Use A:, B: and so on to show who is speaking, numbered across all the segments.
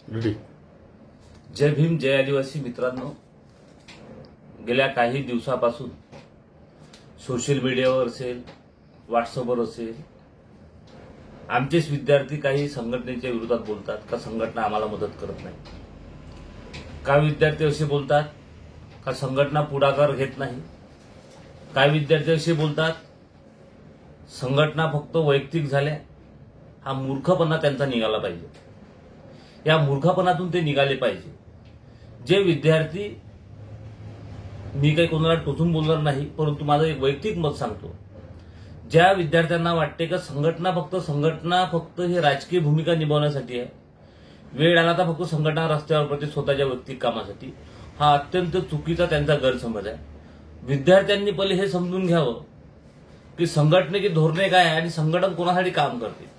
A: जय भीम, जय आदिवासी मित्रांनो. गेल्या काही दिवसापासून सोशल मीडियावर असेल, व्हॉट्सअपवर असेल, आमचेच विद्यार्थी काही संघटनेच्या विरोधात बोलतात का संघटना आम्हाला मदत करत नाही. काही विद्यार्थी असे बोलतात का संघटना पुढाकार घेत नाही. काही विद्यार्थी असे बोलतात संघटना फक्त वैयक्तिक झाल्या. हा मूर्खपणा त्यांचा निघाला पाहिजे. या मूर्खपणातून ते निघाले पाहिजे. जे विद्यार्थी, मी काही कोणाला टोचून बोलणार नाही, परंतु माझं एक वैयक्तिक मत सांगतो. ज्या विद्यार्थ्यांना वाटते का संघटना फक्त हे राजकीय भूमिका निभावण्यासाठी आहे, वेळ आला तर फक्त संघटना रस्त्यावर पडते स्वतःच्या वैयक्तिक कामासाठी, हा अत्यंत चुकीचा त्यांचा गैरसमज आहे. विद्यार्थ्यांनी पहिले हे समजून घ्यावं की संघटनेची धोरणे काय आहे आणि संघटन कोणासाठी काम करते.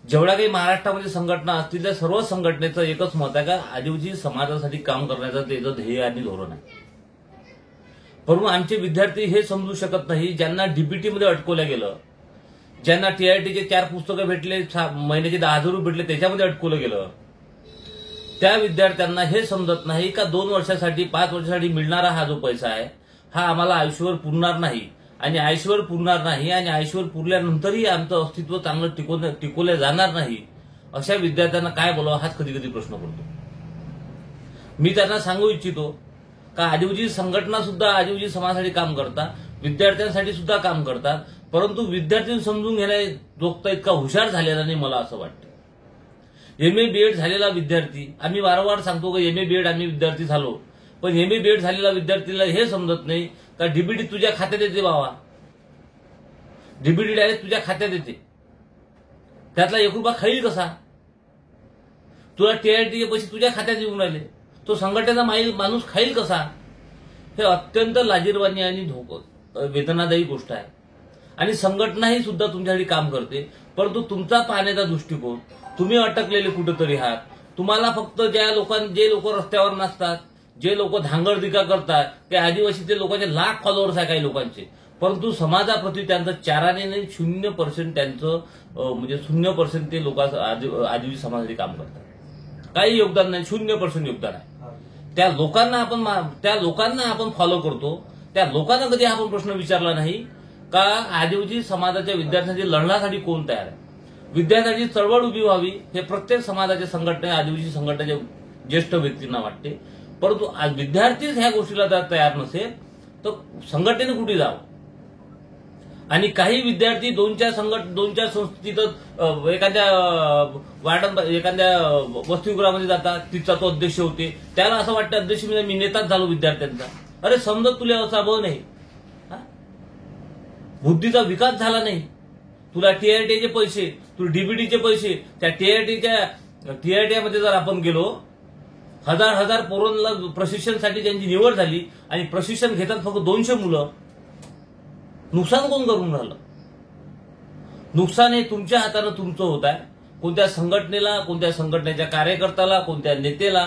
A: जेवढ्या काही महाराष्ट्रामध्ये संघटना असतील त्या सर्व संघटनेचं एकच मत आहे का आदिवासी समाजासाठी काम करण्याचं त्याचं ध्येय आणि धोरण आहे. परंतु आमचे विद्यार्थी हे समजू शकत नाही. ज्यांना डीबीटीमध्ये अटकवलं गेलं, ज्यांना टीआयटीचे 4 पुस्तकं भेटले, महिन्याचे 10,000 रुपये भेटले, त्याच्यामध्ये अटकवलं गेलं, त्या विद्यार्थ्यांना हे समजत नाही का 2 वर्षासाठी 5 वर्षासाठी मिळणारा हा जो पैसा आहे हा आम्हाला आयुष्यभर पुरणार नाही आणि आयुष्यभर पुरणार नाही आणि आयुष्यभर पुरल्यानंतरही आमचं अस्तित्व चांगलं टिकवलं जाणार नाही. अशा विद्यार्थ्यांना काय बोलावं हाच कधी कधी प्रश्न पडतो. मी त्यांना सांगू इच्छितो का आदिवासी संघटना सुद्धा आदिवासी समाजासाठी काम करतात, विद्यार्थ्यांसाठी सुद्धा काम करतात, परंतु विद्यार्थी समजून घेण्याजोगता इतका हुशार झालेला नाही मला असं वाटतं. एमए बीएड झालेला विद्यार्थी, आम्ही वारंवार सांगतो की एमए बीएड आम्ही विद्यार्थी झालो, पण एमए बीएड झालेला विद्यार्थीला हे समजत नाही का डीबीटी तुझ्या खात्यात येते बाबा, डीबीटी डायरेक्ट तुझ्या खात्यात येते, त्यातला 1 रुपया खाईल कसा, तुला टीआयटीचे पैसे तुझ्या खात्यात येऊन राहिले, तो संघटनेचा माणूस खाईल कसा. हे अत्यंत लाजिरवाणी आणि वेदनादायी गोष्ट आहे. आणि संघटनाही सुद्धा तुमच्यासाठी काम करते, परंतु तुमचा पाहण्याचा दृष्टिकोन, तुम्ही अटकलेले कुठेतरी आहात. तुम्हाला फक्त जे लोक रस्त्यावर नसतात, जे लोक धांगडधिका करतात, ते आदिवासीचे लोकांचे लाख फॉलोअर्स आहे काही लोकांचे, परंतु समाजाप्रती त्यांचं 4 नाही 0% त्यांचं म्हणजे 0% ते लोक आदिवासी समाजासाठी काम करतात. काही योगदान नाही, 0% योगदान आहे. त्या लोकांना आपण फॉलो करतो. त्या लोकांना कधी आपण प्रश्न विचारला नाही का आदिवासी समाजाच्या विद्यार्थ्यांच्या लढण्यासाठी कोण तयार आहे. विद्यार्थ्यांची चळवळ उभी व्हावी हे प्रत्येक समाजाच्या संघटना, आदिवासी संघटनेच्या ज्येष्ठ व्यक्तींना वाटते, परंतु विद्यार्थीच ह्या गोष्टीला जर तयार नसेल तर संघटनेने कुठे जावं. आणि काही विद्यार्थी 2-4 संस्थेत एखाद्या वसतिगृहामध्ये जातात, तिचा तो अध्यक्ष होते, त्याला असं वाटतं अध्यक्ष मी नेताच झालो विद्यार्थ्यांचा. अरे समजत तुला असा भाव नाही, बुद्धीचा विकास झाला नाही. तुला टीआयटीचे पैसे, तुला डीबीटीचे पैसे, त्या टीआयटीमध्ये जर आपण गेलो, हजार पोरांना प्रशिक्षणासाठी त्यांची निवड झाली आणि प्रशिक्षण घेतात फक्त 200 मुलं, नुकसान कोण करून राहिलं. नुकसान हे तुमच्या हातानं तुमचं होत आहे. कोणत्या संघटनेला, कोणत्या संघटनेच्या कार्यकर्त्याला, कोणत्या नेत्याला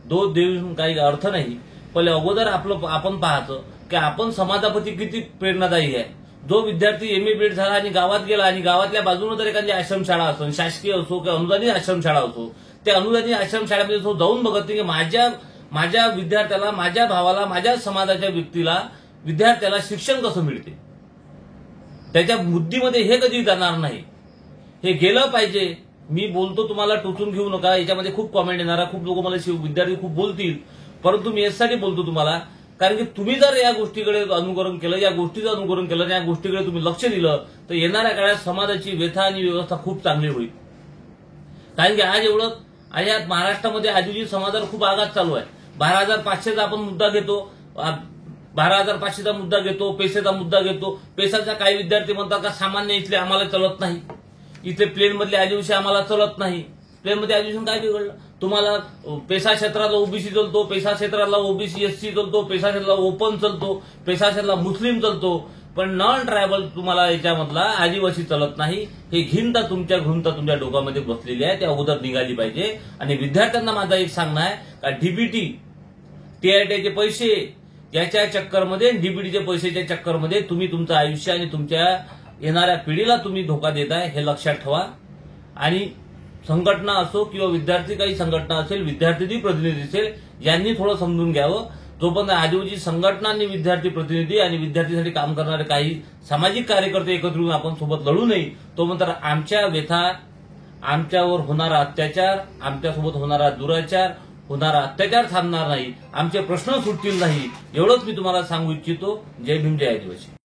A: दोष देऊन काही अर्थ नाही. पहिले अगोदर आपण पाहतो की आपण समाजाप्रती किती प्रेरणादायी आहे. जो विद्यार्थी एमए बीएड झाला आणि गावात गेला आणि गावातल्या बाजूने जर एखादी आश्रमशाळा असो, शासकीय असो किंवा अनुदानित आश्रमशाळा असो, त्या अनुदानित आश्रमशाळेमध्ये तो जाऊन बघत नाही की माझ्या विद्यार्थ्याला, माझ्या भावाला, माझ्या समाजाच्या व्यक्तीला, विद्यार्थ्याला शिक्षण कसं मिळते. त्याच्या बुद्धीमध्ये हे कधी जाणार नाही. हे गेलं पाहिजे. मी बोलतो, तुम्हाला टोचून घेऊ नका. याच्यामध्ये खूप कॉमेंट येणार, खूप लोक मला विद्यार्थी खूप बोलतील, परंतु मी यासाठी बोलतो तुम्हाला कारण की तुम्ही जर या गोष्टीकडे अनुकरण केलं, या गोष्टीचं अनुकरण केलं, या गोष्टीकडे तुम्ही लक्ष दिलं तर येणाऱ्या काळात समाजाची व्यथा आणि व्यवस्था खूप चांगली होईल. कारण की आज या महाराष्ट्रामध्ये आदिवासी समाजावर खूप आघात चालू आहे. 12,500चा आपण मुद्दा घेतो, 12,500चा मुद्दा घेतो, पैशाचा मुद्दा घेतो. पैशाचा काही विद्यार्थी म्हणतात का सामान्य इथले आम्हाला चलत नाही, इथले प्लेन मधले आदिवासी आम्हाला चलत नाही. प्लेन मध्ये आदिवासी काय बिघडलं. तुम्हाला पैसा क्षेत्राला ओबीसी चलतो, पैसा क्षेत्राला ओबीसी एससी चलतो, पैसा क्षेत्राला ओपन चलतो, पैसा क्षेत्राला मुस्लिम चलतो, पण नॉन ट्रायबल तुम्हाला याच्यामधला आदिवासी चलत नाही. हे घिंता तुमच्या डोक्यामध्ये बसलेली आहे, ते अगोदर निघाली पाहिजे. आणि विद्यार्थ्यांना माझा एक सांगणं आहे का डीबीटी, टीआयटीचे पैसे याच्या चक्करमध्ये, डीबीटीच्या पैशाच्या चक्करमध्ये तुम्ही तुमचं आयुष्य आणि तुमच्या येणाऱ्या पिढीला तुम्ही धोका देताय हे लक्षात ठेवा. आणि संघटना असो किंवा विद्यार्थी काही संघटना असेल, विद्यार्थी प्रतिनिधी असेल, यांनी थोडं समजून घ्यावं. जोपर्यंत आदिवासी संघटना आणि विद्यार्थी प्रतिनिधी आणि विद्यार्थीसाठी काम करणारे काही सामाजिक कार्यकर्ते एकत्र येऊन आपण सोबत लढू नये, तोपर्यंत आमच्या व्यथा, आमच्यावर होणारा अत्याचार, आमच्यासोबत होणारा दुराचार, होणारा अत्याचार थांबणार नाही, आमचे प्रश्न सुटतील नाही, एवढंच मी तुम्हाला सांगू इच्छितो. जय भीम, जय आदिवासी.